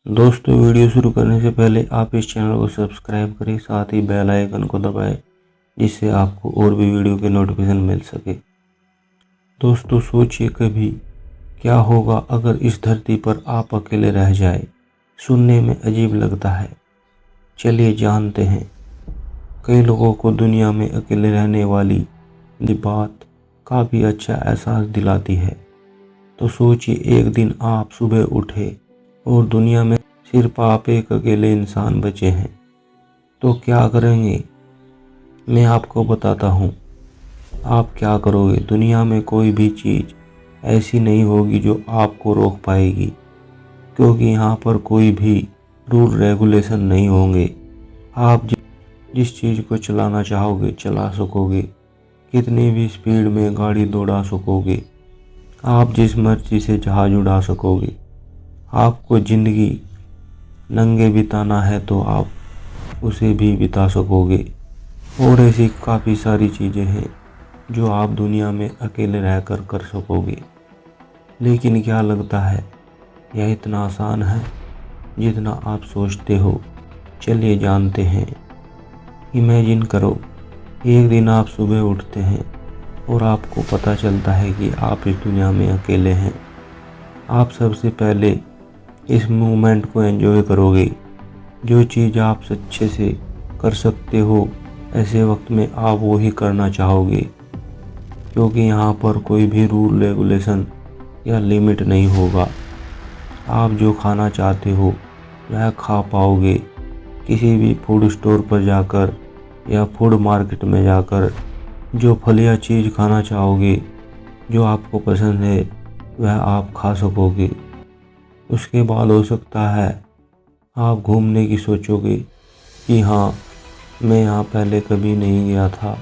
दोस्तों, वीडियो शुरू करने से पहले आप इस चैनल को सब्सक्राइब करें, साथ ही बेल आइकन को दबाएं, जिससे आपको और भी वीडियो के नोटिफिकेशन मिल सके। दोस्तों, सोचिए कभी क्या होगा अगर इस धरती पर आप अकेले रह जाए। सुनने में अजीब लगता है, चलिए जानते हैं। कई लोगों को दुनिया में अकेले रहने वाली ये बात काफ़ी अच्छा एहसास दिलाती है। तो सोचिए, एक दिन आप सुबह उठे और दुनिया में सिर्फ आप एक अकेले इंसान बचे हैं, तो क्या करेंगे? मैं आपको बताता हूँ आप क्या करोगे। दुनिया में कोई भी चीज़ ऐसी नहीं होगी जो आपको रोक पाएगी, क्योंकि यहाँ पर कोई भी रूल रेगुलेशन नहीं होंगे। आप जिस चीज़ को चलाना चाहोगे चला सकोगे, कितनी भी स्पीड में गाड़ी दौड़ा सकोगे, आप जिस मर्जी से जहाज उड़ा सकोगे। आपको ज़िंदगी नंगे बिताना है तो आप उसे भी बिता सकोगे। और ऐसी काफ़ी सारी चीज़ें हैं जो आप दुनिया में अकेले रहकर कर सकोगे। लेकिन क्या लगता है यह इतना आसान है जितना आप सोचते हो? चलिए जानते हैं। इमेजिन करो, एक दिन आप सुबह उठते हैं और आपको पता चलता है कि आप इस दुनिया में अकेले हैं। आप सबसे पहले इस मोमेंट को एंजॉय करोगे। जो चीज़ आप अच्छे से कर सकते हो, ऐसे वक्त में आप वो ही करना चाहोगे, क्योंकि यहाँ पर कोई भी रूल रेगुलेशन या लिमिट नहीं होगा। आप जो खाना चाहते हो वह खा पाओगे। किसी भी फूड स्टोर पर जाकर या फूड मार्केट में जाकर जो फल या चीज़ खाना चाहोगे, जो आपको पसंद है, वह आप खा सकोगे। उसके बाद हो सकता है आप घूमने की सोचोगे कि हाँ, मैं यहाँ पहले कभी नहीं गया था,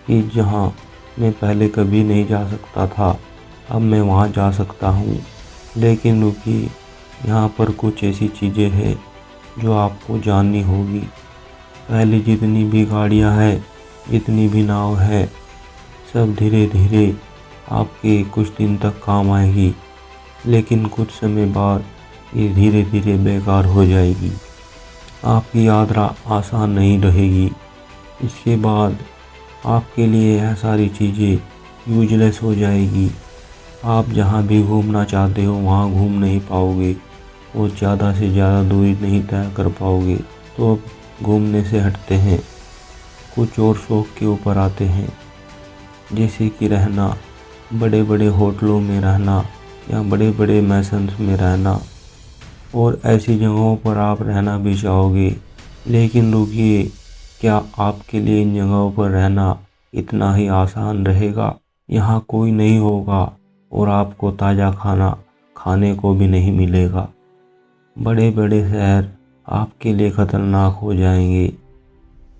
कि जहाँ मैं पहले कभी नहीं जा सकता था अब मैं वहाँ जा सकता हूँ। लेकिन रुकिए, यहाँ पर कुछ ऐसी चीज़ें हैं जो आपको जाननी होगी। पहले जितनी भी गाड़ियाँ हैं, जितनी भी नाव है, सब धीरे धीरे आपके कुछ दिन तक काम आएगी, लेकिन कुछ समय बाद ये धीरे धीरे बेकार हो जाएगी। आपकी यात्रा आसान नहीं रहेगी। इसके बाद आपके लिए यह सारी चीज़ें यूजलेस हो जाएगी। आप जहाँ भी घूमना चाहते हो वहाँ घूम नहीं पाओगे और ज़्यादा से ज़्यादा दूरी नहीं तय कर पाओगे। तो अब घूमने से हटते हैं, कुछ और शौक़ के ऊपर आते हैं, जैसे कि रहना, बड़े बड़े होटलों में रहना या बड़े बड़े मैंशंस में रहना। और ऐसी जगहों पर आप रहना भी चाहोगे। लेकिन रुकिए, क्या आपके लिए इन जगहों पर रहना इतना ही आसान रहेगा? यहाँ कोई नहीं होगा और आपको ताज़ा खाना खाने को भी नहीं मिलेगा। बड़े बड़े शहर आपके लिए ख़तरनाक हो जाएंगे।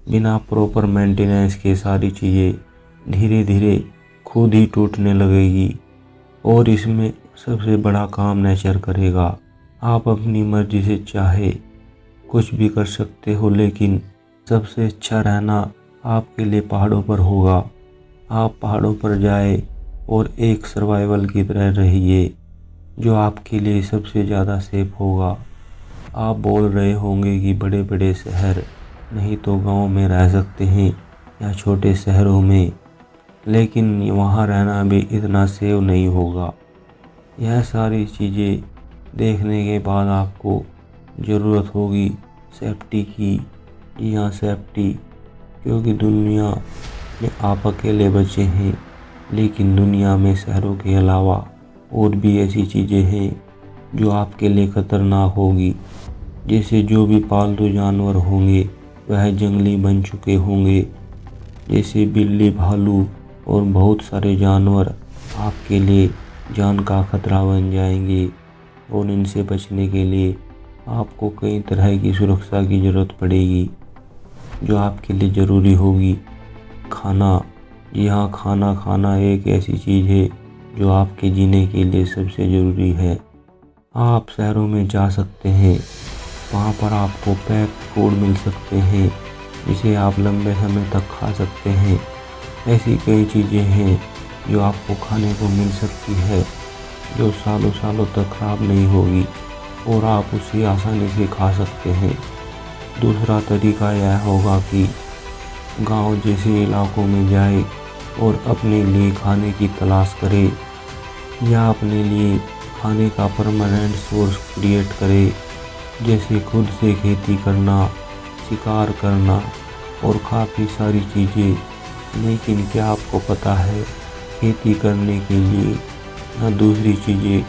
बिना प्रॉपर मेंटेनेंस के सारी चीज़ें धीरे धीरे खुद ही टूटने लगेगी। और इसमें सबसे बड़ा काम नेचर करेगा। आप अपनी मर्जी से चाहे कुछ भी कर सकते हो, लेकिन सबसे अच्छा रहना आपके लिए पहाड़ों पर होगा। आप पहाड़ों पर जाए और एक सर्वाइवल की तरह रहिए, जो आपके लिए सबसे ज़्यादा सेफ होगा। आप बोल रहे होंगे कि बड़े बड़े शहर नहीं तो गांव में रह सकते हैं या छोटे शहरों में, लेकिन वहाँ रहना भी इतना सेफ नहीं होगा। यह सारी चीज़ें देखने के बाद आपको ज़रूरत होगी सेफ्टी की। जी हाँ, सेफ्टी, क्योंकि दुनिया में आप अकेले बचे हैं। लेकिन दुनिया में शहरों के अलावा और भी ऐसी चीज़ें हैं जो आपके लिए ख़तरनाक होगी। जैसे जो भी पालतू जानवर होंगे वह जंगली बन चुके होंगे, जैसे बिल्ली, भालू और बहुत सारे जानवर आपके लिए जान का खतरा बन जाएंगे। और इनसे बचने के लिए आपको कई तरह की सुरक्षा की ज़रूरत पड़ेगी, जो आपके लिए ज़रूरी होगी। खाना, जी हाँ, खाना खाना एक ऐसी चीज़ है जो आपके जीने के लिए सबसे ज़रूरी है। आप शहरों में जा सकते हैं, वहाँ पर आपको पैक फूड मिल सकते हैं, जिसे आप लंबे समय तक खा सकते हैं। ऐसी कई चीज़ें हैं जो आपको खाने को मिल सकती है, जो सालों सालों तक ख़राब नहीं होगी। और आप उसे आसानी से खा सकते हैं। दूसरा तरीका यह होगा कि गांव जैसे इलाकों में जाए और अपने लिए खाने की तलाश करे या अपने लिए खाने का परमानेंट सोर्स क्रिएट करे, जैसे खुद से खेती करना, शिकार करना और काफ़ी सारी चीज़ें। लेकिन क्या आपको पता है, खेती करने के लिए या दूसरी चीज़ें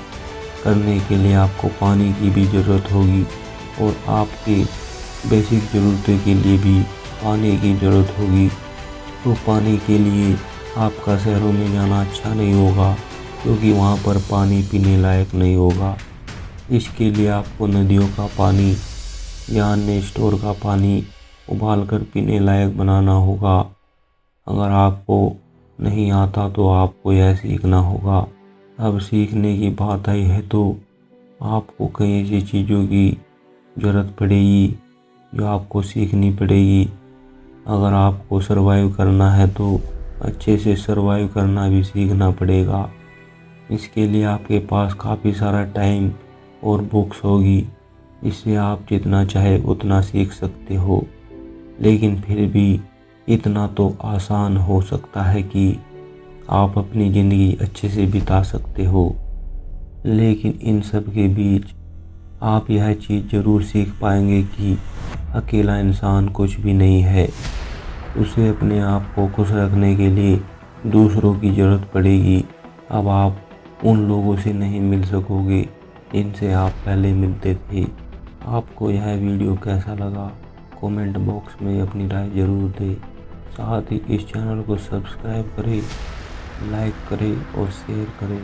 करने के लिए आपको पानी की भी ज़रूरत होगी और आपके बेसिक ज़रूरतों के लिए भी पानी की ज़रूरत होगी। तो पानी के लिए आपका शहरों में जाना अच्छा नहीं होगा, क्योंकि वहाँ पर पानी पीने लायक नहीं होगा। इसके लिए आपको नदियों का पानी या अन्य स्टोर का पानी उबाल कर पीने लायक बनाना होगा। अगर आपको नहीं आता तो आपको यह सीखना होगा। अब सीखने की बात आई है तो आपको कई ऐसी चीज़ों की ज़रूरत पड़ेगी जो आपको सीखनी पड़ेगी। अगर आपको सरवाइव करना है तो अच्छे से सरवाइव करना भी सीखना पड़ेगा। इसके लिए आपके पास काफ़ी सारा टाइम और बुक्स होगी, इससे आप जितना चाहे उतना सीख सकते हो। लेकिन फिर भी इतना तो आसान हो सकता है कि आप अपनी ज़िंदगी अच्छे से बिता सकते हो। लेकिन इन सब के बीच आप यह चीज़ ज़रूर सीख पाएंगे कि अकेला इंसान कुछ भी नहीं है। उसे अपने आप को खुश रखने के लिए दूसरों की ज़रूरत पड़ेगी। अब आप उन लोगों से नहीं मिल सकोगे जिनसे आप पहले मिलते थे। आपको यह वीडियो कैसा लगा, कमेंट बॉक्स में अपनी राय ज़रूर दें। साथ ही इस चैनल को सब्सक्राइब करें, लाइक करें और शेयर करें।